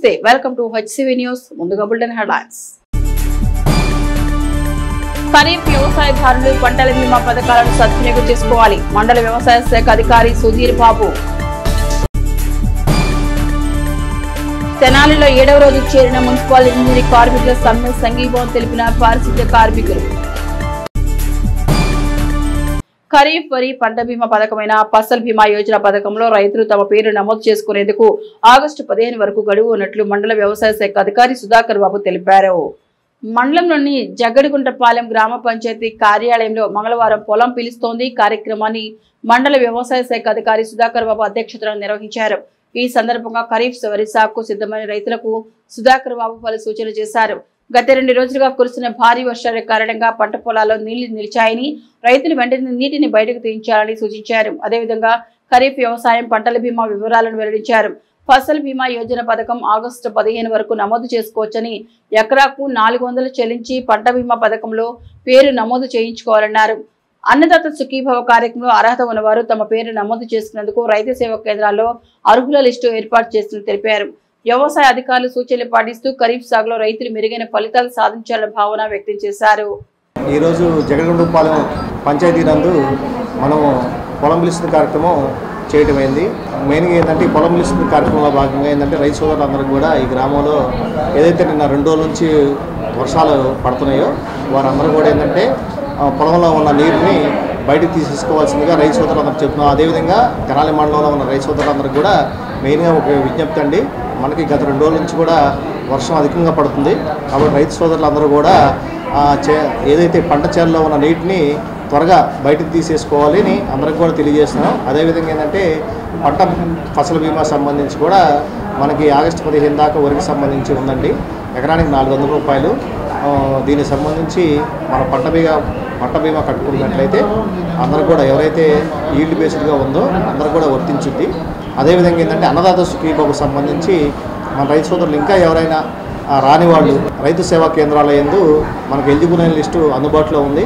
నమస్తే welcome to HCV news ముందుగా bulletin headlines kharif వ్యవసాయదారులు పంటల బీమా పథకాలను సద్వినియోగం చేసుకోవాలి మండల వ్యవసాయ శాఖ అధికారి సుధీర్ బాబు తెనాలిలో 7వ రోజు చేరిన మున్సిపల్ ఇంజనీరింగ్ కార్మికుల సమ్మె సంఘీభావం తెలిపిన పారిశుద్ధ్య కార్మికులు ఖరీఫ్ వరి పంట బీమా పథకమైన ఫసల్ బీమా యోజన పథకంలో రైతులు తమ పేరు నమోదు చేసుకునేందుకు ఆగస్టు 15 వరకు గడువు ఉన్నట్లు మండల వ్యవసాయ శాఖ అధికారి సుధాకర్ బాబు తెలిపారు. మండలంలోని జగ్గడిగుంటపాలెం గ్రామ పంచాయతీ కార్యాలయంలో మంగళవారం పొలం పిలుస్తోంది కార్యక్రమాన్ని మండల వ్యవసాయ శాఖ అధికారి సుధాకర్ బాబు అధ్యక్షతన నిర్వహించారు. ఈ సందర్భంగా ఖరీఫ్ వరి సాగుకు సిద్ధమైన రైతులకు సుధాకర్ బాబు పలు సూచనలు చేశారు. గత 2 రోజులుగా కురిసిన భారీ వర్షాల కారణంగా పంట పొలాల్లో నీళ్లు నిలిచాయని రైతులు వెంటనే నీటిని బయటకు తీయించాలని సూచించారు. అదేవిధంగా ఖరీఫ్ వ్యవసాయం పంటల బీమా వివరాలను వెల్లడించారు. ఫసల్ బీమా యోజన పథకం ఆగస్టు 15 వరకు నమోదు చేసుకోవచ్చని ఎకరాకు 400 చెల్లించి పంట బీమా పథకంలో పేరు నమోదు చేయించుకోవాలన్నారు. అన్నదాత సుఖీభవ కార్యక్రమంలో అర్హత ఉన్నవారు తమ పేరు నమోదు చేసుకునేందుకు రైతు సేవా కేంద్రాల్లో అర్హుల లిస్టు ఏర్పాటు చేస్తున్నట్లు తెలిపారు. వ్యవసాయ అధికారులు సూచనలు పాటిస్తూ ఖరీఫ్ సాగులో రైతులు మెరుగైన ఫలితాలు సాధించాలన్న భావన వ్యక్తం చేశారు. ఈరోజు జగడగుంటపాలెం పంచాయతీ నందు మనము పొలం పిలుస్తున్న కార్యక్రమం చేయటమైంది. మెయిన్గా ఏంటంటే ఈ పొలం పిలుస్తున్న కార్యక్రమంలో భాగంగా ఏంటంటే రైతు సోదరులందరూ కూడా ఈ గ్రామంలో ఏదైతే నిన్న 2 రోజుల నుంచి వర్షాలు పడుతున్నాయో వారందరూ కూడా ఏంటంటే పొలంలో ఉన్న నీరుని బయటకు తీసుకోవాల్సిందిగా రైతు సోదరులందరూ చెప్తున్నాం. అదేవిధంగా తెనాలి మండలంలో ఉన్న రైతు సోదరులందరూ కూడా మెయిన్గా ఒక విజ్ఞప్తి అండి, మనకి గత 2 రోజుల నుంచి కూడా వర్షం అధికంగా పడుతుంది కాబట్టి రైతు సోదరులందరూ కూడా ఏదైతే పంట చేలలో ఉన్న నీటిని త్వరగా బయటకు తీసేసుకోవాలి అని అందరికి కూడా తెలియజేస్తున్నాం. అదేవిధంగా ఏంటంటే పంట ఫసల్ బీమా సంబంధించి కూడా మనకి ఆగస్టు 15 దాకా వరకు సంబంధించి ఉందండి. ఎకరానికి 400 రూపాయలు. దీనికి సంబంధించి మన పంట బీమా కట్టుకున్నట్లయితే అందరూ కూడా ఎవరైతే ఈల్డ్ బేస్డ్గా ఉందో అందరూ కూడా వర్తించుద్ది. అదేవిధంగా ఏంటంటే అన్నదాత సుఖీభావకు సంబంధించి మన రైతు సోదరులు ఇంకా ఎవరైనా రాని వాళ్ళు రైతు సేవా కేంద్రాల యందు మనకు ఎలిజిబుల్ అయిన లిస్టు అందుబాటులో ఉంది.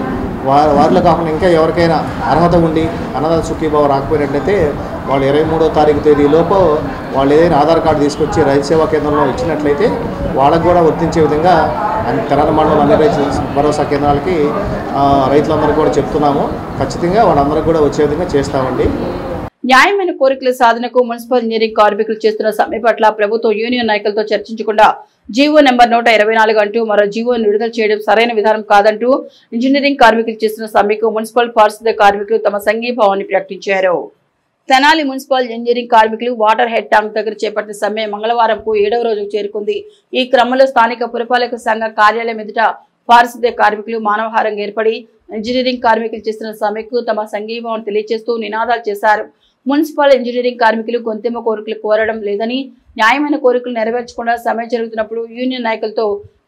వారిలో కాకుండా ఇంకా ఎవరికైనా అర్హత ఉండి అన్నదాత సుఖీభావ రాకపోయినట్లయితే వాళ్ళు 23వ తారీఖు తేదీలోపు వాళ్ళు ఏదైనా ఆధార్ కార్డు తీసుకొచ్చి రైతు సేవా కేంద్రంలో ఇచ్చినట్లయితే వాళ్ళకు కూడా వర్తించే విధంగా తెనాలి మండలం అన్ని రైతు భరోసా కేంద్రాలకి రైతులందరూ కూడా చెప్తున్నాము. ఖచ్చితంగా వాళ్ళందరూ కూడా వచ్చే విధంగా చేస్తామండి. న్యాయమైన కోరికల సాధనకు మున్సిపల్ ఇంజనీరింగ్ కార్మికులు చేస్తున్న సమ్మె పట్ల ప్రభుత్వం యూనియన్ నాయకులతో చర్చించకుండా జీవో నెంబర్ 124 అంటూ మరో జీవోను విడుదల చేయడం సరైన విధానం కాదంటూ ఇంజనీరింగ్ కార్మికులు చేస్తున్న సమ్మెకు మున్సిపల్ పారిశుద్ధ్య కార్మికులు తమ సంఘీభావాన్ని ప్రకటించారు. తెనాలి మున్సిపల్ ఇంజనీరింగ్ కార్మికులు వాటర్ హెడ్ ట్యాంక్ దగ్గర చేపట్టిన సమ్మె మంగళవారంకు 7వ రోజుకు చేరుకుంది. ఈ క్రమంలో స్థానిక పురపాలక సంఘ కార్యాలయం ఎదుట పారిశుద్ధ్య కార్మికులు మానవహారంగా ఏర్పడి ఇంజనీరింగ్ కార్మికులు చేస్తున్న సమ్మెకు తమ సంఘీభావం తెలియజేస్తూ నినాదాలు చేశారు. మున్సిపల్ ఇంజనీరింగ్ కార్మికులు గొంతెమ్మ కోరికలు కోరడం లేదని, న్యాయమైన కోరికలు నెరవేర్చకుండా సమ్మె జరుగుతున్నప్పుడు యూనియన్ నాయకులతో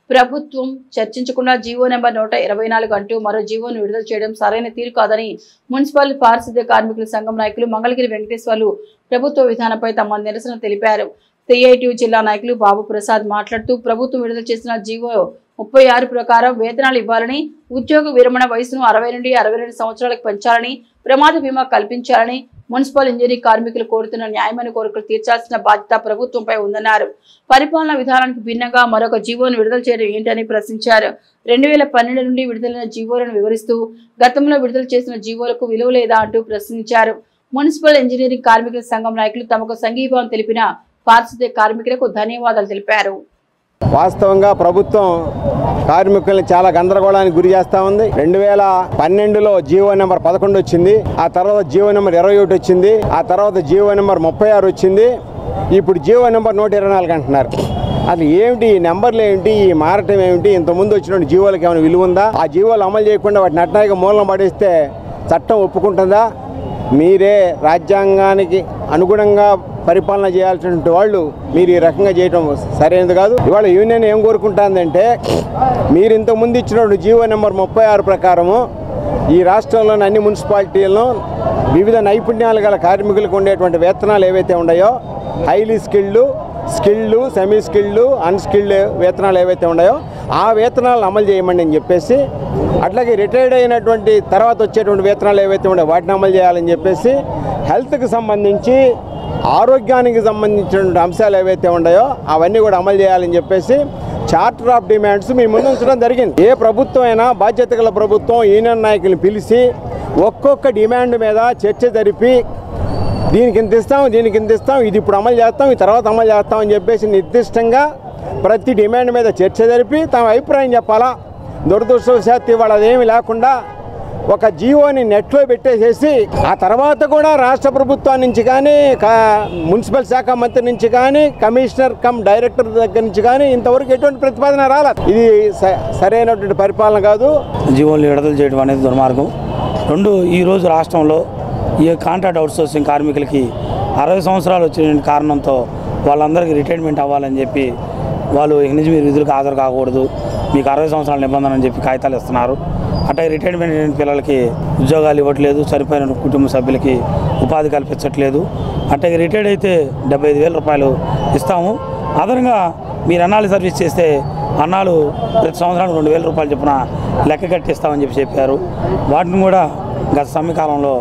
ప్రభుత్వం చర్చించకుండా జీవో నెంబర్ 124 అంటూ మరో జీవోను విడుదల చేయడం సరైన తీరు కాదని మున్సిపల్ పారిశుద్ధ్య కార్మికుల సంఘం నాయకులు మంగళగిరి వెంకటేశ్వర్లు ప్రభుత్వ విధానంపై తమ నిరసన తెలిపారు. సిఐటియు జిల్లా నాయకులు బాబు ప్రసాద్ మాట్లాడుతూ ప్రభుత్వం విడుదల చేసిన జీవో 36 ప్రకారం వేతనాలు ఇవ్వాలని, ఉద్యోగ విరమణ వయసును 60 నుండి 62 సంవత్సరాలకు పెంచాలని, ప్రమాద బీమా కల్పించాలని మున్సిపల్ ఇంజనీరింగ్ కార్మికులు కోరుతున్న న్యాయమైన కోరికలు తీర్చాల్సిన బాధ్యత ప్రభుత్వంపై ఉందన్నారు. పరిపాలనా విధానానికి భిన్నంగా మరొక జీవోను విడుదల చేయడం ఏంటని ప్రశ్నించారు. 2012 నుండి విడుదలైన జీవోలను వివరిస్తూ గతంలో విడుదల చేసిన జీవోలకు విలువ లేదా అంటూ ప్రశ్నించారు. మున్సిపల్ ఇంజనీరింగ్ కార్మికుల సంఘం నాయకులు తమకు సంఘీభావం తెలిపిన పారిశుద్ధ్య కార్మికులకు ధన్యవాదాలు తెలిపారు. వాస్తవంగా ప్రభుత్వం కార్మికుల్ని చాలా గందరగోళానికి గురి చేస్తూ ఉంది. 2012లో జీవో నెంబర్ 11 వచ్చింది, ఆ తర్వాత జీవో నెంబర్ 21 వచ్చింది, ఆ తర్వాత జీవో నెంబర్ 36 వచ్చింది, ఇప్పుడు జీవో నెంబర్ 124 అంటున్నారు. అసలు ఏమిటి ఈ నెంబర్లు ఏమిటి, ఈ మారటం ఏమిటి, ఇంతకుముందు వచ్చిన జీవోలకు ఏమైనా విలువ ఉందా? ఆ జీవోలు అమలు చేయకుండా వాటిని అట్నాయిగా మూలం పడేస్తే చట్టం ఒప్పుకుంటుందా? మీరే రాజ్యాంగానికి అనుగుణంగా పరిపాలన చేయాల్సినటువంటి వాళ్ళు మీరు ఈ రకంగా చేయడం సరైనది కాదు. ఇవాళ యూనియన్ ఏం కోరుకుంటుందంటే మీరు ఇంతకుముందు ఇచ్చినటువంటి జీవో నెంబర్ 36 ప్రకారము ఈ రాష్ట్రంలోని అన్ని మున్సిపాలిటీలను వివిధ నైపుణ్యాలు గల కార్మికులకు ఉండేటువంటి వేతనాలు ఏవైతే ఉన్నాయో highly skilled, semi skilled, unskilled వేతనాలు ఏవైతే ఉన్నాయో ఆ వేతనాలను అమలు చేయమని అని చెప్పేసి, అట్లాగే రిటైర్డ్ అయినటువంటి తర్వాత వచ్చేటువంటి వేతనాలు ఏవైతే ఉన్నాయో వాటిని అమలు చేయాలని చెప్పేసి, హెల్త్కి సంబంధించి ఆరోగ్యానికి సంబంధించిన అంశాలు ఏవైతే ఉన్నాయో అవన్నీ కూడా అమలు చేయాలని చెప్పేసి చార్టర్ ఆఫ్ డిమాండ్స్ మీ ముందు ఉంచడం జరిగింది. ఏ ప్రభుత్వం అయినా బాధ్యత గల ప్రభుత్వం యూనియన్ నాయకులను పిలిచి ఒక్కొక్క డిమాండ్ మీద చర్చ జరిపి దీనికి ఇంత ఇస్తాం, ఇది ఇప్పుడు అమలు చేస్తాం, ఈ తర్వాత అమలు చేస్తాం అని చెప్పేసి నిర్దిష్టంగా ప్రతి డిమాండ్ మీద చర్చ జరిపి తమ అభిప్రాయం చెప్పాలా. దురదృష్టవశాత్తు ఇవాళ అదేమీ లేకుండా ఒక జీవోని నెట్లో పెట్టేసేసి ఆ తర్వాత కూడా రాష్ట్ర ప్రభుత్వం నుంచి కానీ మున్సిపల్ శాఖ మంత్రి నుంచి కానీ కమిషనర్ డైరెక్టర్ దగ్గర నుంచి కానీ ఇంతవరకు ఎటువంటి ప్రతిపాదన రాలేదు. ఇది సరైనటువంటి పరిపాలన కాదు. జీవోలు విడుదల చేయడం అనేది దుర్మార్గం. రెండు, ఈరోజు రాష్ట్రంలో ఈ కాంట్రాక్ట్ అవుట్సోర్సింగ్ కార్మికులకి 60 సంవత్సరాలు వచ్చిన కారణంతో వాళ్ళందరికీ రిటైర్మెంట్ అవ్వాలని చెప్పి వాళ్ళు నుంచి మీరు విధులకు హాజరు కాకూడదు, మీకు 60 సంవత్సరాల నిబంధన అని చెప్పి కాగితాలు ఇస్తున్నారు. అట్లా రిటైర్మెంట్ అయిన పిల్లలకి ఉద్యోగాలు ఇవ్వట్లేదు, చనిపోయిన కుటుంబ సభ్యులకి ఉపాధి కల్పించట్లేదు. అట్లా రిటైర్డ్ అయితే 75,000 రూపాయలు ఇస్తాము. అదనంగా మీరు అన్నాలు సర్వీస్ చేస్తే అన్నాలు ప్రతి సంవత్సరానికి 2,000 రూపాయలు చొప్పున లెక్క కట్టిస్తామని చెప్పారు. వాటిని కూడా గత సమయకాలంలో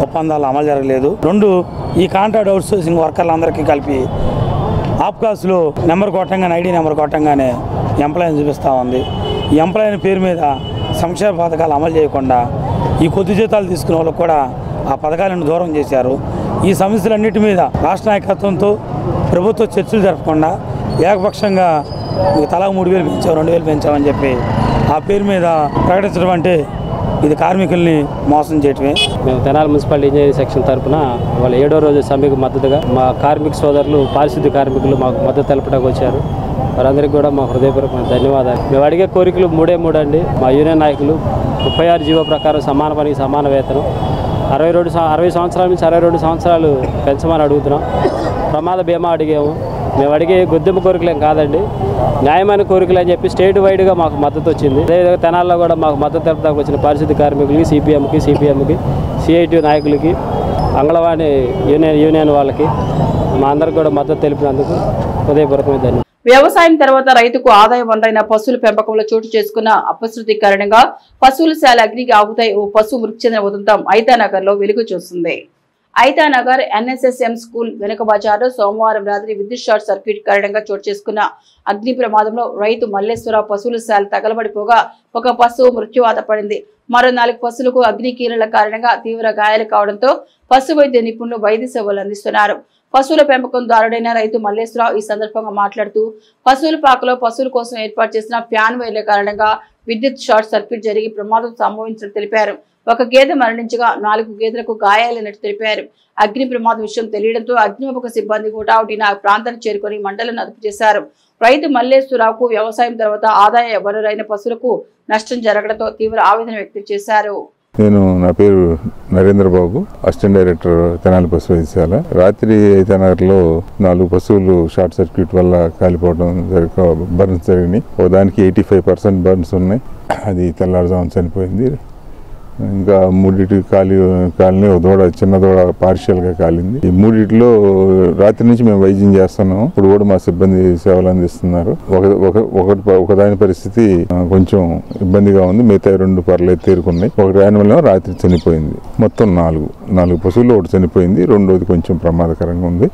ఒప్పందాలు అమలు జరగలేదు. రెండు, ఈ కాంట్రాక్ట్ అవుట్సోర్సింగ్ వర్కర్లందరికీ కలిపి ఆప్కాస్లో నెంబర్ కొట్టంగానే ఐడి నెంబర్ కొట్టంగానే ఎంప్లాయీని చూపిస్తూ ఉంది. ఈ ఎంప్లాయీ పేరు మీద సంక్షేమ పథకాలు అమలు చేయకుండా ఈ కొద్ది జీతాలు తీసుకునే వాళ్ళకు కూడా ఆ పథకాలను దూరం చేశారు. ఈ సమస్యలన్నిటి మీద రాష్ట్ర నాయకత్వంతో ప్రభుత్వ చర్చలు జరపకుండా ఏకపక్షంగా తలా 3,000 పెంచాం, 2,000 పెంచామని చెప్పి ఆ పేరు మీద ప్రకటించడం అంటే ఇది కార్మికుల్ని మోసం చేయటమే. మేము తెనాలి మున్సిపాలిటీ ఇంజనీరింగ్ సెక్షన్ తరఫున వాళ్ళ 7వ రోజు సమ్మెకు మద్దతుగా మా కార్మిక సోదరులు పారిశుద్ధ్య కార్మికులు మాకు మద్దతు తెలపడానికి వచ్చారు. వారందరికీ కూడా మా హృదయపూర్వకమైన ధన్యవాదాలు. మేము అడిగే కోరికలు 3 అండి. మా యూనియన్ నాయకులు 36 జీవో ప్రకారం సమాన పనికి సమాన వేతనం, 60 సంవత్సరాల నుంచి 62 సంవత్సరాలు పెంచమని అడుగుతున్నాం. ప్రమాద బీమా అడిగాము. మేము అడిగే గుర్తింపు కోరికలేం కాదండి, న్యాయమైన కోరికలు అని చెప్పి స్టేట్ వైడ్గా మాకు మద్దతు వచ్చింది. అదేవిధంగా తెనాల్లో కూడా మాకు మద్దతు తెలపడానికి వచ్చిన పారిశుద్ధ్య కార్మికులకి, సిపిఎంకి, సిఐటి నాయకులకి, అంగళవాణి యూనియన్ వాళ్ళకి మా అందరికి కూడా మద్దతు తెలిపినందుకు హృదయపూర్వకమైన ధన్యవాదాలు. వ్యవసాయం తర్వాత రైతుకు ఆదాయ వనరైన పశువుల పెంపకంలో చోటు చేసుకున్న అపశృతి కారణంగా పశువుల శాల అగ్నికి ఆగుతాయి. ఓ పశువు మృతి చెందిన ఉదంతం ఐతానగర్ లో వెలుగు చూస్తుంది. ఐతానగర్ ఎన్ఎస్ఎస్ఎం స్కూల్ వెనుక బజార్లో సోమవారం రాత్రి విద్యుత్ షార్ట్ సర్క్యూట్ కారణంగా చోటు చేసుకున్న అగ్ని ప్రమాదంలో రైతు మల్లేశ్వరరావు పశువుల శాల తగలబడిపోగా ఒక పశువు మృత్యువాత పడింది. మరో 4 పశువులకు అగ్ని కీలల కారణంగా తీవ్ర గాయాలు కావడంతో పశు వైద్య నిపుణులు వైద్య సేవలు అందిస్తున్నారు. పశువుల పెంపకందారుడైన రైతు మల్లేశ్వరరావు ఈ సందర్భంగా మాట్లాడుతూ పశువుల పాకలో పశువుల కోసం ఏర్పాటు చేసిన ఫ్యాన్ వైర్ల కారణంగా విద్యుత్ షార్ట్ సర్క్యూట్ జరిగి ప్రమాదం సంభవించినట్టు తెలిపారు. ఒక గేదె మరణించగా 4 గేదెలకు గాయాలైనట్టు తెలిపారు. అగ్ని ప్రమాదం విషయం తెలియడంతో అగ్నిమాపక సిబ్బంది హుటాహుటిన ఆ ప్రాంతాన్ని చేరుకుని మంటలను అదుపు చేశారు. రైతు మల్లేశ్వరరావుకు వ్యవసాయం తర్వాత ఆదాయ వనరైన పశువులకు నష్టం జరగడంతో తీవ్ర ఆవేదన వ్యక్తం చేశారు. నా పేరు నరేంద్ర బాబు, అసిస్టెంట్ డైరెక్టర్ తెనాలి పశు వైద్యశాల. రాత్రి ఐతానగర్లో 4 పశువులు షార్ట్ సర్క్యూట్ వల్ల కాలిపోవడం బర్న్స్ జరిగినాయి. దానికి 85% బర్న్స్ ఉన్నాయి. అది తెల్లారుజామున చనిపోయింది. ఇంకా 3 కాలిని ఒక దూడ, చిన్న దూడ పార్షియల్గా కాలింది. ఈ 3లో రాత్రి నుంచి మేము వైద్యం చేస్తున్నాము. ఇప్పుడు కూడా మా సిబ్బంది సేవలు అందిస్తున్నారు. ఒకదాని పరిస్థితి కొంచెం ఇబ్బందిగా ఉంది, మిగతా 2 పర్లేదు తేరుకున్నాయి. ఒకటి యానిమల్ రాత్రి చనిపోయింది. మొత్తం 4 పశువులు ఒకటి చనిపోయింది, 2వది కొంచెం ప్రమాదకరంగా ఉంది.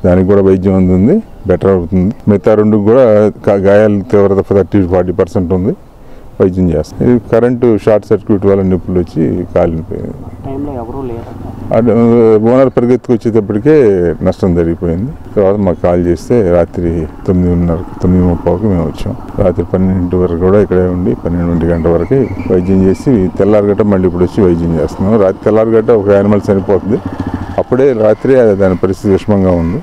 దానికి కూడా వైద్యం అందుంది, బెటర్ అవుతుంది. మిగతా 2 కూడా గాయాల తీవ్రత 30-40% ఉంది, వైద్యం చేస్తాం. ఇది కరెంటు షార్ట్ సర్క్యూట్ వల్ల నిప్పులు వచ్చి కాలిపోయింది. ఓనర్ పరిగెత్తుకు వచ్చేటప్పటికే నష్టం జరిగిపోయింది. తర్వాత మాకు కాల్ చేస్తే రాత్రి 9:30కి మేము వచ్చాం. రాత్రి 12 వరకు కూడా ఇక్కడే ఉండి 12 గంటల వరకు వైద్యం చేసి తెల్లారగట్ట మళ్ళీ ఇప్పుడు వచ్చి వైద్యం చేస్తున్నాం. రాత్రి తెల్లారగట్ట ఒక యానిమల్ చనిపోతుంది, అప్పుడే రాత్రి దాని పరిస్థితి విషమంగా ఉంది.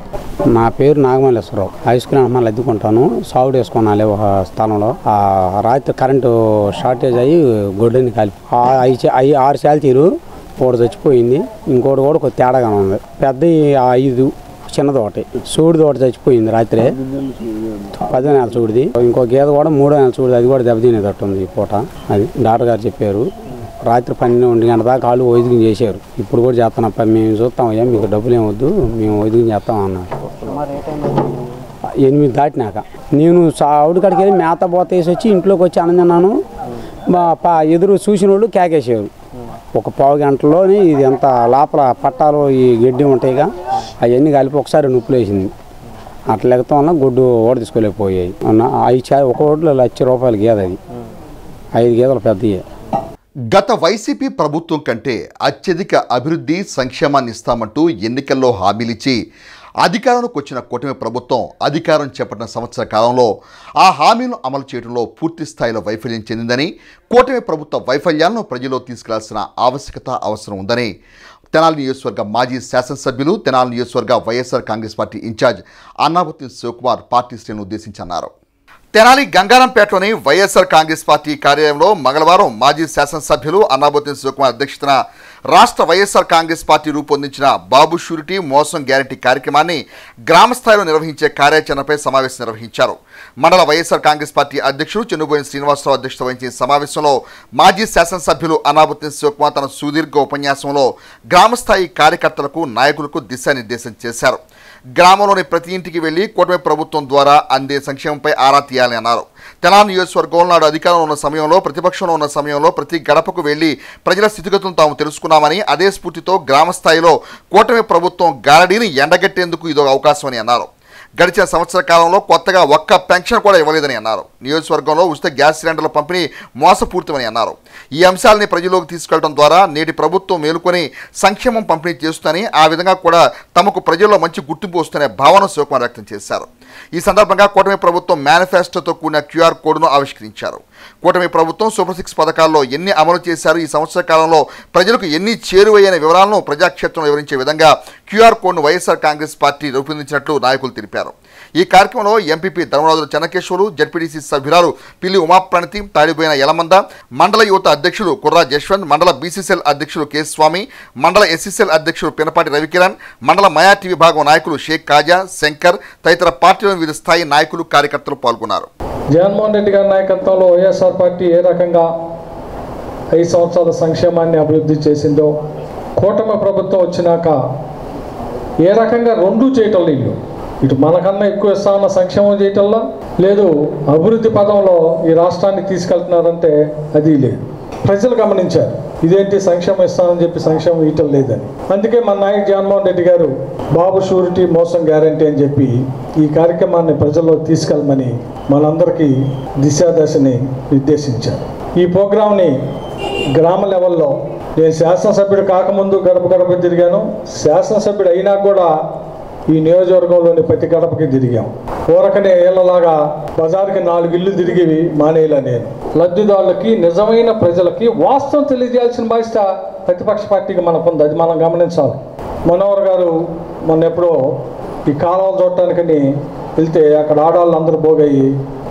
నా పేరు నాగమల్లేశ్వరరావు. ఐస్ క్రీమ్ అమ్మాయిలు అద్దుకుంటాను. సాగుడు వేసుకున్నాలి ఒక స్థలంలో. రాత్రి కరెంటు షార్టేజ్ అయ్యి గొడ్డని కలిపి 6 శాల తీరు ఒకటి చచ్చిపోయింది, ఇంకోటి కూడా కొద్ది తేడాగా ఉంది. పెద్ద 5 చిన్నది ఒకటి, సూడిది ఒకటి చచ్చిపోయింది రాత్రి, 10వ నెల సూడిది. ఇంకో గేదె కూడా 3వ నెల సూడిది, అది కూడా దెబ్బతినేటట్టు ఉంది ఈ పూట. అది డాక్టర్ గారు చెప్పారు. రాత్రి 12 గంటల దాకా వాళ్ళు వైద్యం చేశారు. ఇప్పుడు కూడా చేస్తున్నాం. మేము చూస్తాం, అయ్యా మీకు డబ్బులు ఏమొద్దు, మేము వైద్యం చేస్తాం అన్నారు. 8 దాటినాక నేను ఆవిడ కాడికి వెళ్ళి మేత పోత వేసి వచ్చి ఇంట్లోకి వచ్చి అన్నదన్నాను. ఎదురు చూసిన వాళ్ళు కేకేసారు. ఒక 15 గంటలోనే ఇది ఎంత లోపల పట్టాలు ఈ గడ్డి ఉంటాయిగా, అవన్నీ కలిపి ఒకసారి నొప్పులు వేసింది. అట్లా లెక్కతో వల్ల గుడ్డు ఓడ తీసుకోలేకపోయాయి. ఒక ఓట్లో ₹1,00,000 గేదె, అది 5 గేదెలు పెద్దవి. గత వైసీపీ ప్రభుత్వం కంటే అత్యధిక అభివృద్ధి సంక్షేమాన్ని ఇస్తామంటూ ఎన్నికల్లో హామీలిచ్చి అధికారంలోకి వచ్చిన కూటమి ప్రభుత్వం అధికారం చేపట్టిన సంవత్సర కాలంలో ఆ హామీలను అమలు చేయడంలో పూర్తి స్థాయిలో వైఫల్యం చెందిందని, కూటమి ప్రభుత్వ వైఫల్యాలను ప్రజల్లో తీసుకెళ్లాల్సిన అవసరం ఉందని తెనాలి నియోజకవర్గ మాజీ శాసనసభ్యులు, తెనాలి నియోజకవర్గ YSR Congress party in-charge Annabathi Sivakumar party శ్రేణులను ఉద్దేశించి అన్నారు. తెనాలి గంగారంపేటలోని వైఎస్ఆర్ కాంగ్రెస్ పార్టీ కార్యాలయంలో మంగళవారం మాజీ శాసనసభ్యులు అన్నాబత్తి శివకుమార్ అధ్యక్షతన రాష్ట్ర వైఎస్ఆర్ కాంగ్రెస్ పార్టీ రూపొందించిన బాబు షూరిటీ మోసం గ్యారంటీ కార్యక్రమాన్ని గ్రామ స్థాయిలో నిర్వహించే కార్యాచరణపై సమావేశం నిర్వహించారు. మండల వైఎస్ఆర్ కాంగ్రెస్ పార్టీ అధ్యక్షుడు చెన్నుబోయిన శ్రీనివాసరావు అధ్యక్షత వహించిన సమావేశంలో మాజీ శాసనసభ్యులు అన్నాబత్తి శివకుమార్ తన సుదీర్ఘ ఉపన్యాసంలో గ్రామస్థాయి కార్యకర్తలకు, నాయకులకు దిశానిర్దేశం చేశారు. గ్రామంలోని ప్రతి ఇంటికి వెళ్లి కూటమి ప్రభుత్వం ద్వారా అందే సంక్షేమంపై ఆరా తీయాలని అన్నారు. తెనాలి నియోజకవర్గంలో నాడు అధికారంలో ఉన్న సమయంలో, ప్రతిపక్షంలో ఉన్న సమయంలో ప్రతి గడపకు వెళ్లి ప్రజల స్థితిగతులను తాము తెలుసుకున్నామని, అదే స్ఫూర్తితో గ్రామ స్థాయిలో కూటమి ప్రభుత్వం గారడీని ఎండగట్టేందుకు ఇదో అవకాశమని అన్నారు. గడిచిన సంవత్సర కాలంలో కొత్తగా ఒక్క పెన్షన్ కూడా ఇవ్వలేదని అన్నారు. నియోజకవర్గంలో ఉచిత గ్యాస్ సిలిండర్ల పంపిణీ మోసపూరితమని అన్నారు. ఈ అంశాలని ప్రజల్లోకి తీసుకెళ్లడం ద్వారా నేటి ప్రభుత్వం మేలుకొని సంక్షేమం పంపిణీ చేస్తుందని, ఆ విధంగా కూడా తమకు ప్రజల్లో మంచి గుర్తింపు వస్తుందనే భావన శివకుమార్ వ్యక్తం చేశారు. ఈ సందర్భంగా కూటమి ప్రభుత్వం మేనిఫెస్టోతో కూడిన QR కోడ్ను ఆవిష్కరించారు. కూటమి ప్రభుత్వం సూపర్ 6 పథకాల్లో ఎన్ని అమలు చేశారు, ఈ సంవత్సర కాలంలో ప్రజలకు ఎన్ని చేరువయ్యనే వివరాలను ప్రజాక్షేత్రంలో వివరించే విధంగా QR కోడ్ను వైఎస్ఆర్ కాంగ్రెస్ పార్టీ రూపొందించినట్లు నాయకులు తెలిపారు. ఈ కార్యక్రమంలో ఎంపీపీ ధర్మరాజు చెన్నకేశ్వరు, జడ్పీటీసీ సభ్యురాలు పిల్లి ఉమాప్రణతి, తాడిపోయిన యలమంద, మండల యువత అధ్యక్షులు కుర్రా జశ్వంత్, మండల బీసీసీఎల్ అధ్యక్షులు కె స్వామి, మండల ఎస్సీసీఎల్ అధ్యక్షులు పినపాటి రవికిరణ్, మండల మైనార్టీ విభాగం నాయకులు షేక్ కాజా, శంకర్ తదితర పార్టీలోని వివిధ స్థాయి నాయకులు, కార్యకర్తలు పాల్గొన్నారు. జగన్మోహన్ రెడ్డి గారి నాయకత్వంలో వైఎస్ఆర్ పార్టీ ఏ రకంగా 5 సంవత్సరాల సంక్షేమాన్ని అభివృద్ధి చేసిందో, కూటమి ప్రభుత్వం వచ్చినాక ఏ రకంగా రెండూ చేయటం లేదు. ఇటు మనకన్నా ఎక్కువ ఇస్తామన్న సంక్షేమం చేయటంలో లేదు, అభివృద్ధి పదంలో ఈ రాష్ట్రాన్ని తీసుకెళ్తున్నారంటే అది లేదు. ప్రజలు గమనించారు, ఇదేంటి సంక్షేమం ఇస్తానని చెప్పి సంక్షేమం ఇవ్వటం లేదని. అందుకే మన నాయకుడు జగన్మోహన్ రెడ్డి గారు బాబు షూరిటీ మోసం గ్యారంటీ అని చెప్పి ఈ కార్యక్రమాన్ని ప్రజల్లో తీసుకెళ్ళమని మనందరికీ దిశాదశని నిర్దేశించారు. ఈ ప్రోగ్రాంని గ్రామ లెవెల్లో నేను శాసనసభ్యుడు కాకముందు గడప గడప తిరిగాను, శాసనసభ్యుడు అయినా కూడా ఈ నియోజకవర్గంలోని ప్రతి గడపకి తిరిగాం. ఊరకనే ఏళ్ళలాగా బజార్కి 4 ఇళ్ళు తిరిగి మానేలా నేను లబ్ధిదారులకి, నిజమైన ప్రజలకి వాస్తవం తెలియజేయాల్సిన బాధ్యత ప్రతిపక్ష పార్టీకి మనకుంది. అది మనం గమనించాలి. మనోహర్ గారు మొన్న ఎప్పుడో ఈ కాలువలు చూడటానికని వెళ్తే అక్కడ ఆడవాళ్ళు అందరూ పోగయ్యి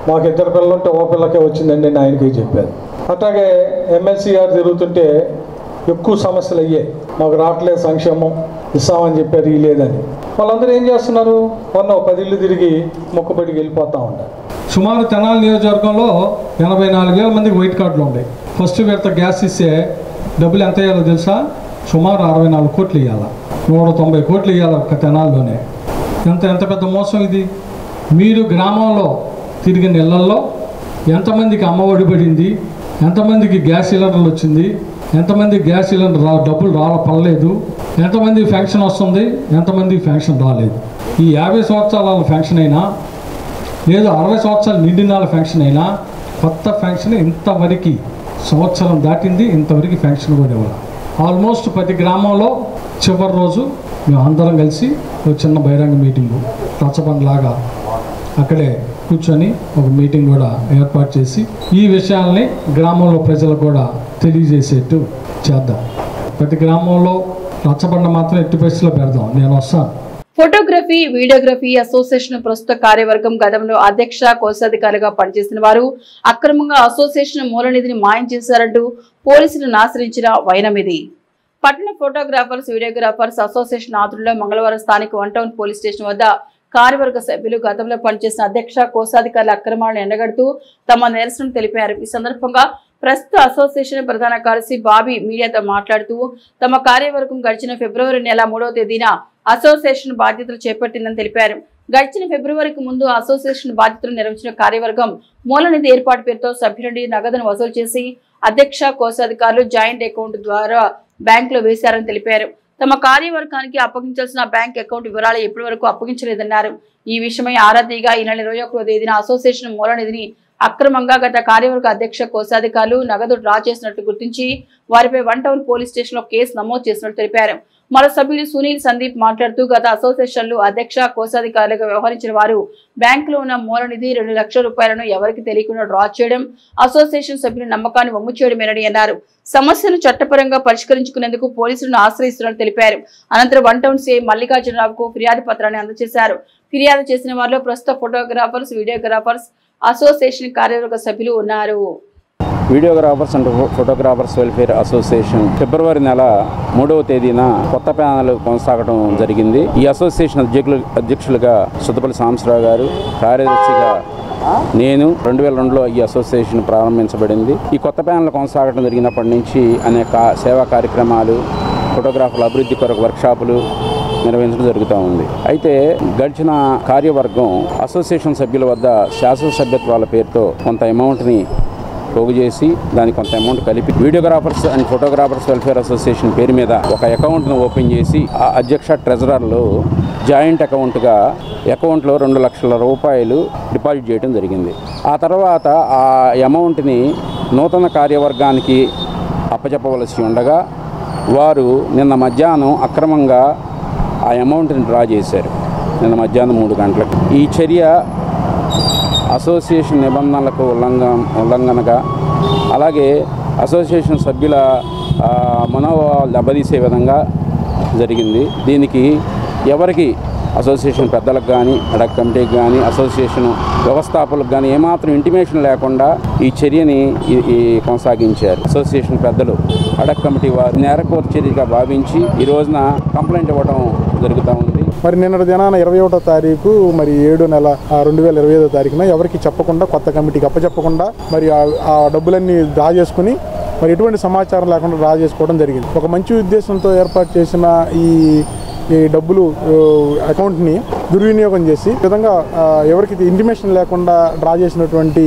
మాకు 2 పిల్లలు ఉంటే ఓ పిల్లకే వచ్చిందండి నేను ఆయనకి చెప్పాను. అట్లాగే ఎమ్మెల్సీ గారు తిరుగుతుంటే ఎక్కువ సమస్యలు అయ్యాయి, మాకు రావట్లేదు సంక్షేమం, ఇస్తామని చెప్పారు ఈ లేదని. వాళ్ళందరూ ఏం చేస్తున్నారు, మొన్న 10 ఇళ్ళు తిరిగి మొక్కుబడికి వెళ్ళిపోతూ ఉంటారు. సుమారు తెనాలి నియోజకవర్గంలో 84,000 మందికి వైట్ కార్డులు ఉన్నాయి. ఫస్ట్ విడత గ్యాస్ ఇస్తే డబ్బులు ఎంత ఇవ్వాలో తెలుసా? సుమారు 64 కోట్లు ఇవ్వాలి, 190 కోట్లు ఇవ్వాలి ఒక్క తెనాలిలోనే. ఎంత పెద్ద మోసం ఇది. మీరు గ్రామంలో తిరిగిన ఇళ్లలో ఎంతమందికి అమ్మఒడి పడింది, ఎంతమందికి గ్యాస్ సిలిండర్లు వచ్చింది, ఎంతమంది గ్యాస్ సిలిండర్ డబ్బులు పడలేదు, ఎంతమంది ఫెన్షన్ వస్తుంది, ఎంతమంది ఫెన్షన్ రాలేదు. ఈ 50 సంవత్సరాల ఫెన్షన్ అయినా లేదు 60 సంవత్సరాలు నిండిన ఫెన్షన్ అయినా కొత్త ఫెన్షన్ ఇంతవరకు సంవత్సరం దాటింది, ఇంతవరకు ఫెన్షన్ కూడా ఇవ్వాలి. ఆల్మోస్ట్ ప్రతి గ్రామంలో చివరి రోజు మేము అందరం కలిసి ఒక చిన్న బహిరంగ మీటింగు రచ్చబండలాగా అక్కడే కూర్చొని ఒక మీటింగ్ కూడా ఏర్పాటు చేసి ఈ విషయాల్ని గ్రామంలో ప్రజలకు కూడా తెలియజేసేట్టు చేద్దాం. ప్రతి గ్రామంలో రచ్చబండ మాత్రం ఎట్టి పరిస్థితిలో పెడదాం. నేను వస్తాను. ఫోటోగ్రఫీ, వీడియోగ్రఫీ అసోసియేషన్ ప్రస్తుత కార్యవర్గం గతంలో అధ్యక్ష, కోశాధికారిగా పనిచేసిన వారు అక్రమంగా అసోసియేషన్ మూలనిధిని మాయం చేశారంటూ పోలీసులను ఆశ్రయించిన వైనమిది. పట్టణ ఫోటోగ్రాఫర్స్, వీడియోగ్రాఫర్స్ అసోసియేషన్ ఆధ్వర్యంలో మంగళవారం స్థానిక 1 టౌన్ పోలీస్ స్టేషన్ వద్ద కార్యవర్గ సభ్యులు గతంలో పనిచేసిన అధ్యక్ష, కోశాధికారుల అక్రమాలను ఎండగడుతూ తమ నిరసన తెలిపారు. ఈ సందర్భంగా ప్రస్తుత అసోసియేషన్ ప్రధాన కార్యదర్శి బాబీ మీడియాతో మాట్లాడుతూ తమ కార్యవర్గం గడిచిన ఫిబ్రవరి నెల 3వ తేదీన అసోసియేషన్ బాధ్యతలు చేపట్టిందని తెలిపారు. గడిచిన ఫిబ్రవరికి ముందు అసోసియేషన్ బాధ్యతలు నిర్వహించిన కార్యవర్గం మూలనిధి ఏర్పాటు పేరుతో సభ్యుల నుండి నగదును వసూలు చేసి అధ్యక్ష, కోశాధికారులు జాయింట్ అకౌంట్ ద్వారా బ్యాంకులో వేశారని తెలిపారు. తమ కార్యవర్గానికి అప్పగించాల్సిన బ్యాంక్ అకౌంట్ వివరాలు ఇప్పటి వరకు అప్పగించలేదన్నారు. ఈ విషయమై ఆరా తీగా ఈ నెల 21వ తేదీన అసోసియేషన్ మూల నిధిని అక్రమంగా గత కార్యవర్గ అధ్యక్ష కోశాధికారులు నగదు డ్రా చేసినట్లు గుర్తించి వారిపై 1 టౌన్ పోలీస్ స్టేషన్ లో కేసు నమోదు చేసినట్లు తెలిపారు. మరో సభ్యులు సునీల్ సందీప్ మాట్లాడుతూ గత అసోసియేషన్లు అధ్యక్ష కోశాధికారులుగా వ్యవహరించిన వారు బ్యాంకులో ఉన్న మూల నిధి 2 లక్షల రూపాయలను ఎవరికి తెలియకుండా డ్రా చేయడం, అసోసియేషన్ సభ్యుల నమ్మకాన్ని వమ్ము చేయడమేనని అన్నారు. సమస్యను చట్టపరంగా పరిష్కరించుకునేందుకు పోలీసులను ఆశ్రయిస్తున్నట్లు తెలిపారు. అనంతరం 1 టౌన్ సిఐ మల్లికార్జునరావుకు ఫిర్యాదు పత్రాన్ని అందజేశారు. ఫిర్యాదు చేసిన వారిలో ప్రస్తుత ఫోటోగ్రాఫర్స్, వీడియోగ్రాఫర్స్ అసోసియేషన్ కార్యవర్గ సభ్యులు ఉన్నారు. Videographers and photographers welfare association February నెల 3వ తేదీన కొత్త ప్యానెల్ కొనసాగడం జరిగింది. ఈ అసోసియేషన్ అధ్యక్షులుగా సుద్దపల్లి సాంబశివరావు గారు, కార్యదర్శిగా నేను 2002లో ఈ అసోసియేషన్ ప్రారంభించబడింది. ఈ కొత్త ప్యానెల్ కొనసాగడం జరిగినప్పటి నుంచి అనేక సేవా కార్యక్రమాలు, ఫోటోగ్రాఫర్ల అభివృద్ధి కొరకు వర్క్షాపులు నిర్వహించడం జరుగుతూ ఉంది. అయితే గడిచిన కార్యవర్గం అసోసియేషన్ సభ్యుల వద్ద శాసనసభ్యత్వాల పేరుతో కొంత అమౌంట్ని పోగు చేసి దానికి కొంత అమౌంట్ కలిపి videographers and photographers welfare association పేరు మీద ఒక అకౌంట్ను ఓపెన్ చేసి ఆ అధ్యక్ష ట్రెజరర్లో జాయింట్ అకౌంట్లో 2 లక్షల రూపాయలు డిపాజిట్ చేయడం జరిగింది. ఆ తర్వాత ఆ అమౌంట్ని నూతన కార్యవర్గానికి అప్పచెప్పవలసి ఉండగా వారు నిన్న మధ్యాహ్నం అక్రమంగా ఆ అమౌంట్ని డ్రా చేశారు. నిన్న మధ్యాహ్నం 3 గంటలకు. ఈ చర్య అసోసియేషన్ నిబంధనలకు ఉల్లంఘనగా, అలాగే అసోసియేషన్ సభ్యుల మనోభావాలు దెబ్బతీసే విధంగా జరిగింది. దీనికి ఎవరికి అసోసియేషన్ పెద్దలకు కానీ, అడక్ కమిటీకి కానీ, అసోసియేషన్ వ్యవస్థాపకులకు కానీ ఏమాత్రం ఇంటిమేషన్ లేకుండా ఈ చర్యని కొనసాగించారు. అసోసియేషన్ పెద్దలు, అడక్ కమిటీ వారు నేరకోత చర్యగా భావించి ఈ రోజున కంప్లైంట్ ఇవ్వడం జరుగుతూ ఉంది. మరి నిన్నటి దినాన 21వ తారీఖు మరి 7 నెల 2025వ తారీఖున ఎవరికి చెప్పకుండా కొత్త కమిటీకి అప్పచెప్పకుండా మరి ఆ డబ్బులన్నీ డ్రా చేసుకుని మరి ఎటువంటి సమాచారం లేకుండా డ్రా చేసుకోవడం జరిగింది. ఒక మంచి ఉద్దేశంతో ఏర్పాటు చేసిన ఈ డబ్బులు అకౌంట్ని దుర్వినియోగం చేసి విధంగా ఎవరికి ఇంటిమేషన్ లేకుండా డ్రా చేసినటువంటి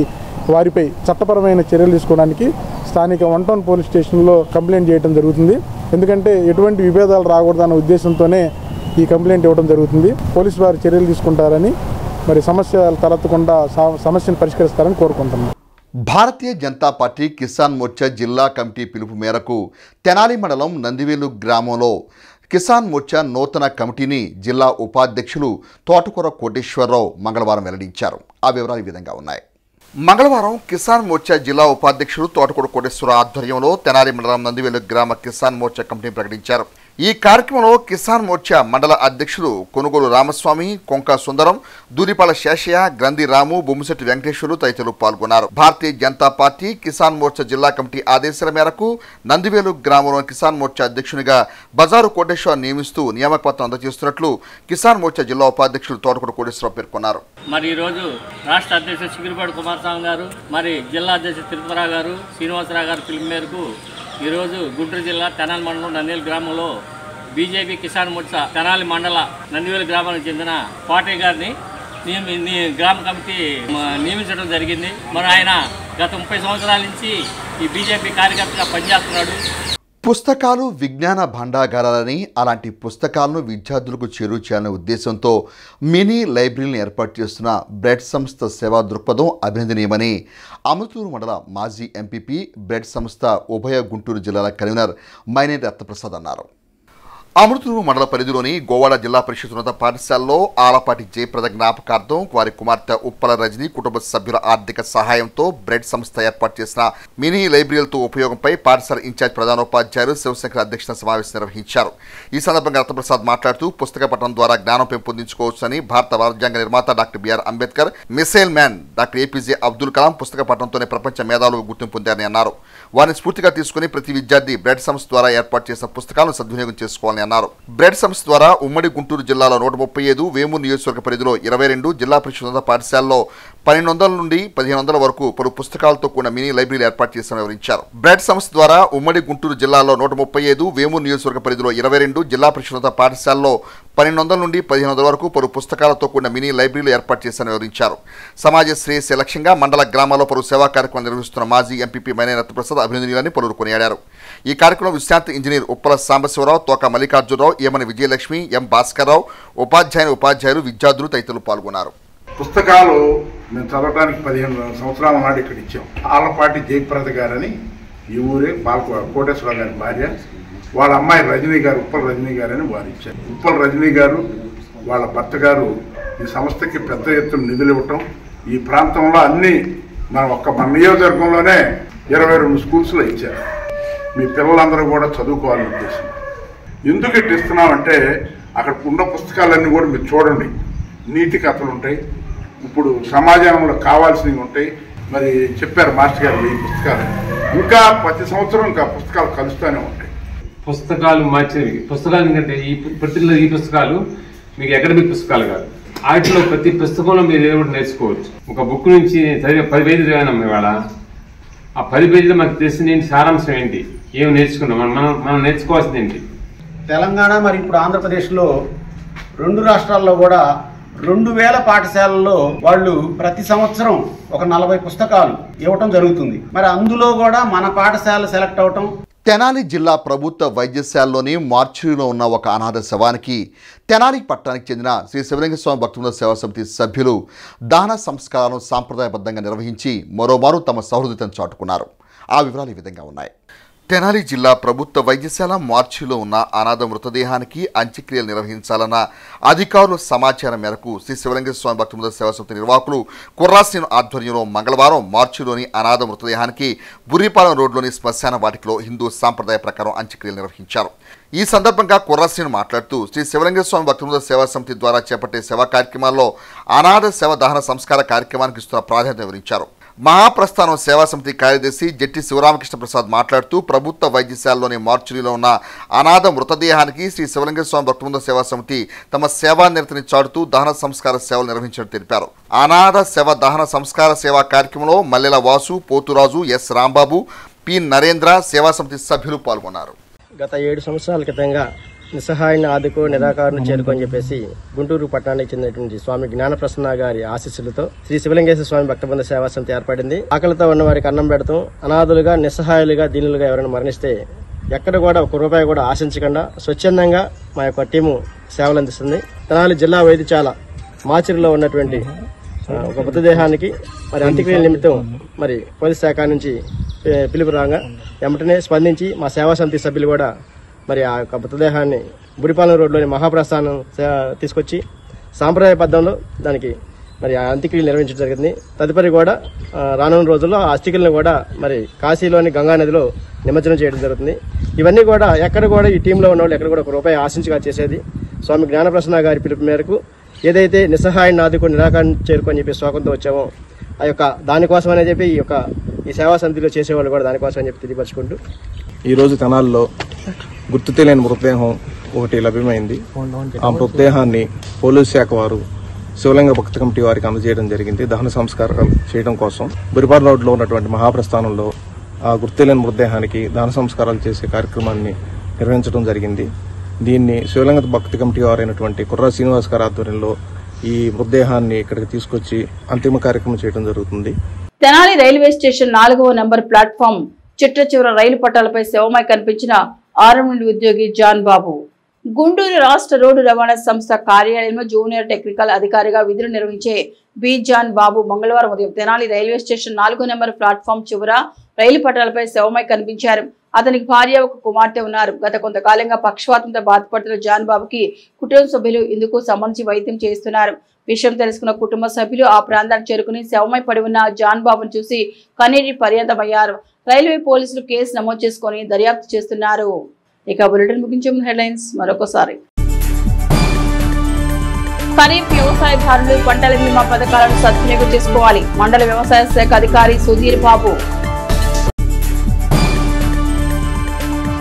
వారిపై చట్టపరమైన చర్యలు తీసుకోవడానికి స్థానిక 1 టౌన్ పోలీస్ స్టేషన్లో కంప్లైంట్ చేయడం జరుగుతుంది. ఎందుకంటే ఎటువంటి విభేదాలు రాకూడదన్న ఉద్దేశంతోనే ఈ కంప్లైంట్ ఇవ్వడం జరుగుతుంది. పోలీసు వారు చర్యలు తీసుకుంటారని, మరి సమస్యలు తలెత్తకుండా సమస్యను పరిష్కరిస్తారని కోరుకుంటున్నాం. భారతీయ జనతా పార్టీ కిసాన్ మోర్చా జిల్లా కమిటీ పిలుపు మేరకు తెనాలి మండలం నందివేలు గ్రామంలో కిసాన్ మోర్చా నూతన కమిటీని జిల్లా ఉపాధ్యక్షులు తోటకూర కోటేశ్వరరావు మంగళవారం వెల్లడించారు. ఆ వివరాలు ఈ విధంగా ఉన్నాయి. మంగళవారం కిసాన్ మోర్చా జిల్లా ఉపాధ్యక్షులు తోటకూర కోటేశ్వరరావు ఆధ్వర్యంలో తెనాలి మండలం నందివేలు గ్రామ కిసాన్ మోర్చా కమిటీని ప్రకటించారు. ఈ కార్యక్రమంలో కిసాన్ మోర్చా మండల అధ్యక్షులు కొనుగోలు రామస్వామి, కొంక సుందరం, దూరిపాల శేషయ్య, గ్రంథి రాము, బొమ్మిశెట్టి వెంకటేశ్వరు తదితరులు పాల్గొన్నారు. భారతీయ జనతా పార్టీ కిసాన్ మోర్చా జిల్లా కమిటీ ఆదేశాల మేరకు నందివేలు గ్రామంలో కిసాన్ మోర్చా అధ్యక్షునిగా బజారు కోటేశ్వర నియమిస్తూ నియామక పత్రం అందజేస్తున్నట్లు కిసాన్ మోర్చా జిల్లా ఉపాధ్యక్షులు తోటకూర కోటేశ్వరరావు పేర్కొన్నారు. మరి ఈరోజు రాష్ట్ర అధ్యక్షుడు చిగిరిపాటి కుమారస్వామి గారు, మరి జిల్లా అధ్యక్షుడు తిరుపతిరావు గారు, శ్రీనివాసరావు గారు పిలుపు మేరకు ఈరోజు గుంటూరు జిల్లా తెనాలి మండలం నందివేలు గ్రామంలో బీజేపీ కిసాన్ మోర్చా తెనాలి మండల నందివేలు గ్రామానికి చెందిన పాటయ్య గారిని గ్రామ కమిటీ నియమించడం జరిగింది. మరి ఆయన గత 30 సంవత్సరాల నుంచి ఈ బీజేపీ కార్యకర్తగా పనిచేస్తున్నాడు. పుస్తకాలు విజ్ఞాన భాండాగారాలని, అలాంటి పుస్తకాలను విద్యార్థులకు చేరువ చేయాలనే ఉద్దేశంతో మినీ లైబ్రరీని ఏర్పాటు చేస్తున్న బ్రెడ్ సంస్థ సేవా దృక్పథం అభినందనీయమని అమృతూరు మండల మాజీ ఎంపీపీ బ్రెడ్ సంస్థ ఉభయ గుంటూరు జిల్లాల కన్వీనర్ మైనేటి రత్నప్రసాద్ అన్నారు. అమృతూరు మండల పరిధిలోని గోవాడ జిల్లా పరిషత్ ఉన్నత పాఠశాలలో ఆలపాటి జయప్రద జ్ఞాపకార్థం వారి కుమార్తె ఉప్పల రజని కుటుంబ సభ్యుల ఆర్థిక సహాయంతో బ్రెడ్ సంస్థ ఏర్పాటు చేసిన మినీ లైబ్రరీలతో ఉపయోగంపై పాఠశాల ఇన్ఛార్జ్ ప్రధానోపాధ్యాయులు శివశంకర్ అధ్యక్షతన సమావేశం నిర్వహించారు. ఈ సందర్భంగా రత్నప్రసాద్ మాట్లాడుతూ పుస్తక పఠనం ద్వారా జ్ఞానం పెంపొందించుకోవచ్చని, భారత రాజ్యాంగ నిర్మాత doctor BR Ambedkar, missile man doctor APJ Abdul Kalam పుస్తక పఠనంతోనే ప్రపంచ మేధావులు గుర్తింపు పొందారని అన్నారు. వారిని స్ఫూర్తిగా తీసుకుని ప్రతి విద్యార్థి బ్రెడ్ సంస్థ ద్వారా ఏర్పాటు చేసిన పుస్తకాలను సద్వినియోగం చేసుకోవాలని అన్నారు. బ్రెడ్ సంస్థ ద్వారా ఉమ్మడి గుంటూరు జిల్లాలో 135, వేమూరు నియోజకవర్గ పరిధిలో 22, జిల్లా పరిషత్ ఉన్నత పాఠశాలలో 1200 నుండి 1500 వరకు పలు పుస్తకాలతో కూడిన మినీ లైబ్రరీలు ఏర్పాటు చేశామని వివరించారు. బ్రెడ్ సంస్థ ద్వారా ఉమ్మడి గుంటూరు జిల్లాలో 135, వేమూరు నియోజకవర్గ పరిధిలో 22, జిల్లా పరిషత్ పాఠశాలలో 1200 నుండి 1500 వరకు పలు పుస్తకాలతో కూడిన మినీ లైబ్రరీలు ఏర్పాటు చేశామని వివరించారు. సమాజ శ్రేయస్సు లక్ష్యంగా మండల గ్రామాల్లో పలు సేవా కార్యక్రమాలు నిర్వహిస్తున్న మాజీ ఎంపీపీ మైనేని రత్నప్రసాద్ అభినందనీయులని పలువురు కొనియాడారు. ఈ కార్యక్రమంలో విశ్రాంతి ఇంజనీర్ ఉప్పల సాంబశివరావు, తోక మల్లికార్జునరావు, ఏమని విజయలక్ష్మి, ఎం భాస్కర్రావు, ఉపాధ్యాయులు, విద్యార్థులు తదితరులు పాల్గొన్నారు. పుస్తకాలు మేము చదవడానికి 15 సంవత్సరాల నాడు ఇక్కడ ఇచ్చాం. ఆలపాటి జయప్రద గారని ఈ ఊరే కోటేశ్వరరావు గారి భార్య, వాళ్ళ అమ్మాయి రజనీ గారు, ఉప్పల రజనీ గారు అని వారు ఇచ్చారు. ఉప్పల రజనీ గారు వాళ్ళ భర్త గారు ఈ సంస్థకి పెద్ద ఎత్తున నిధులు ఇవ్వటం, ఈ ప్రాంతంలో అన్ని మన నియోజకవర్గంలోనే 22 స్కూల్స్లో ఇచ్చారు. మీ పిల్లలందరూ కూడా చదువుకోవాలని ఉద్దేశం. ఎందుకు ఇట్లా ఇస్తున్నామంటే అక్కడ ఉన్న పుస్తకాలన్నీ కూడా మీరు చూడండి, నీతి కథలు ఉంటాయి, ఇప్పుడు సమాజంలో కావాల్సినవి ఉంటాయి. మరి చెప్పారు మాస్టర్ గారు 1000 పుస్తకాలు, ఇంకా ప్రతి సంవత్సరం ఇంకా పుస్తకాలు కలుస్తూనే ఉంటాయి. పుస్తకాలు మార్చేవి పుస్తకాలు ఎందుకంటే ఈ పుస్తకాలు మీకు అకాడమిక్ పుస్తకాలు కాదు. వాటిలో ప్రతి పుస్తకంలో మీరు ఏదో ఒకటి నేర్చుకోవచ్చు. ఒక బుక్ నుంచి చదివే 10 పేజీలు చదివాం ఇవాళ. ఆ 10 పేజీలో మనకు తెలిసిన ఏంటి, సారాంశం ఏంటి, ఏమి నేర్చుకున్నాం, మనం నేర్చుకోవాల్సింది ఏంటి. తెలంగాణ మరి ఇప్పుడు ఆంధ్రప్రదేశ్లో 2 రాష్ట్రాల్లో కూడా 2000 పాఠశాలల్లో వాళ్ళు ప్రతి సంవత్సరం ఒక 40 పుస్తకాలు ఇవ్వటం జరుగుతుంది. మరి అందులో కూడా మన పాఠశాల సెలెక్ట్ అవటం. తెనాలి జిల్లా ప్రభుత్వ వైద్యశాలలోని మార్చురీలో ఉన్న ఒక అనాథ శవానికి తెనాలి పట్టణానికి చెందిన శ్రీ శివలింగ స్వామి భక్తుల సేవా సమితి సభ్యులు దహన సంస్కారాలను సాంప్రదాయబద్ధంగా నిర్వహించి మరోమారు తమ సౌహృదతను చాటుకున్నారు. ఆ వివరాలు ఈ విధంగా ఉన్నాయి. తెనాలి జిల్లా ప్రభుత్వ వైద్యశాల మార్చిలో ఉన్న అనాథ మృతదేహానికి అంత్యక్రియలు నిర్వహించాలన్న అధికారుల సమాచారం మేరకు శ్రీ శివలింగ స్వామి భక్తుల సేవా సమితి నిర్వాహకులు కుర్రాశ్రీను ఆధ్వర్యంలో మంగళవారం మార్చిలోని అనాథ మృతదేహానికి బుర్రిపాలెం రోడ్లోని శ్మశాన వాటికలో హిందూ సాంప్రదాయ ప్రకారం అంత్యక్రియలు నిర్వహించారు. ఈ సందర్భంగా కుర్రాశ్రీను మాట్లాడుతూ శ్రీ శివలింగ స్వామి భక్తుల సేవా సమితి ద్వారా చేపట్టే సేవా కార్యక్రమాల్లో అనాథ శవ దహన సంస్కార కార్యక్రమానికి ఇస్తున్న ప్రాధాన్యత వివరించారు. మహాప్రస్థానం సేవా సమితి కార్యదర్శి జట్టి శివరామకృష్ణ ప్రసాద్ మాట్లాడుతూ ప్రభుత్వ వైద్యశాలలోని మార్చురీలో ఉన్న అనాథ మృతదేహానికి శ్రీ శివలింగ స్వామి భక్తుల సేవా సమితి తమ సేవా నిరతిని చాటుతూ దహన సంస్కార సేవలు నిర్వహించినట్టు తెలిపారు. అనాథ శవ దహన సంస్కార సేవా కార్యక్రమంలో మల్లెల వాసు, పోతురాజు, ఎస్ రాంబాబు, పి నరేంద్ర సేవా సమితి సభ్యులు పాల్గొన్నారు. గత 7 సంవత్సరాల క్రితంగా నిస్సహాయాన్ని ఆదుకో నిరాకారణ చేరుకొని చెప్పేసి గుంటూరు పట్టణానికి చెందినటువంటి స్వామి జ్ఞానప్రసన్న గారి ఆశీస్సులతో శ్రీ శివలింగేశ్వర స్వామి భక్తబృంద సేవా సమితి ఏర్పడింది. ఆకలితో ఉన్న వారికి అన్నం పెడతాం, అనాథులుగా, నిస్సహాయులుగా, దీనులుగా ఎవరైనా మరణిస్తే ఎక్కడ కూడా 1 రూపాయి కూడా ఆశించకుండా స్వచ్ఛందంగా మా యొక్క టీము సేవలు అందిస్తుంది. తెనాలి జిల్లా వైద్యశాల మాచిరిలో ఉన్నటువంటి ఒక మృతదేహానికి మరి అంత్యక్రియల నిమిత్తం మరి పోలీస్ శాఖ నుంచి పిలుపు రాగా వెంటనే స్పందించి మా సేవా సమితి సభ్యులు కూడా మరి ఆ యొక్క మృతదేహాన్ని బురిపాలెం రోడ్లోని మహాప్రస్థానం తీసుకొచ్చి సాంప్రదాయబద్ధంలో దానికి మరి అంత్యక్రియలు నిర్వహించడం జరిగింది. తదుపరి కూడా రానున్న రోజుల్లో ఆ అస్థికలను కూడా మరి కాశీలోని గంగా నదిలో నిమజ్జనం చేయడం జరుగుతుంది. ఇవన్నీ కూడా ఎక్కడ కూడా ఈ టీంలో ఉన్న వాళ్ళు ఎక్కడ కూడా 1 రూపాయి ఆశించగా చేసేది. స్వామి జ్ఞానప్రసన్న గారి పిలుపు మేరకు ఏదైతే నిస్సహాయాన్ని ఆదుకొని నిరాకరణ చేరుకొని చెప్పి శోకంతో వచ్చామో ఆ యొక్క దానికోసం అని చెప్పి ఈ సేవా సమితిలో చేసేవాళ్ళు కూడా దానికోసం అని చెప్పి తెలియపరచుకుంటూ ఈరోజు తెనాల్లో గుర్తు తెలియని మృతదేహం ఒకటి లభ్యమైంది. ఆ మృతదేహాన్ని పోలీసు శాఖ వారు శివలింగ భక్త కమిటీ వారికి అందజేయడం జరిగింది. దహన సంస్కారాలు చేయడం కోసం బురిపాలెం రోడ్లో ఉన్నటువంటి మహాప్రస్థానంలో ఆ గుర్తు తెలియని మృతదేహానికి దహన సంస్కారాలు చేసే కార్యక్రమాన్ని నిర్వహించడం జరిగింది. దీన్ని శివలింగ భక్తి కమిటీ వారైనటువంటి కుర్రా శ్రీనివాస్ గారి ఆధ్వర్యంలో ఈ మృతదేహాన్ని ఇక్కడికి తీసుకొచ్చి అంతిమ కార్యక్రమం చేయడం జరుగుతుంది. తెనాలి రైల్వే స్టేషన్ 4వ నంబర్ ప్లాట్ఫామ్ చిట్ట చివర రైలు పట్టాలపై శవమై కనిపించిన ఆర్ఎండ్ ఉద్యోగి జాన్ బాబు. గుంటూరు రాష్ట్ర రోడ్డు రవాణా సంస్థ కార్యాలయంలో జూనియర్ టెక్నికల్ అధికారిగా విధులు నిర్వహించే బి జాన్ బాబు మంగళవారం ఉదయం తెనాలి రైల్వే స్టేషన్ 4వ నంబర్ ప్లాట్ఫామ్ చివర రైలు పట్టాలపై శవమై కనిపించారు. అతనికి భార్య, ఒక కుమార్తె ఉన్నారు. గత కొంతకాలంగా పక్షవాతంతో బాధపడుతున్న జాన్ బాబుకి కుటుంబ సభ్యులు ఇందుకు సంబంధించి వైద్యం చేస్తున్నారు. విషయం తెలుసుకున్న కుటుంబ సభ్యులు ఆ ప్రాంతానికి చేరుకుని శవమై పడి ఉన్న జాన్ బాబును చూసి కన్నీటి పర్యంతమయ్యారు. రైల్వే పోలీసులు కేసు నమోదు చేసుకుని దర్యాప్తు చేస్తున్నారు. ఇక బులెటిన్ ముగించే హెడ్లైన్స్ మరొకసారి. ఖరీఫ్ వ్యవసాయదారులు పంటల బీమా పథకాలను సద్వినియోగం చేసుకోవాలి. మండల వ్యవసాయ శాఖ అధికారి సుధీర్ బాబు.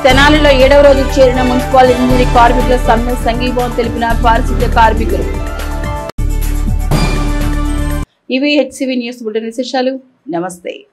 తెనాలిలో 7వ రోజు చేరిన మున్సిపల్ ఇంజనీరింగ్ కార్మికుల సమ్మె సంఘీభావం తెలిపిన పారిశుద్ధ్య కార్మికులు. ఇవి హెచ్సివి న్యూస్ బులెటిన్ విశేషాలు. నమస్తే.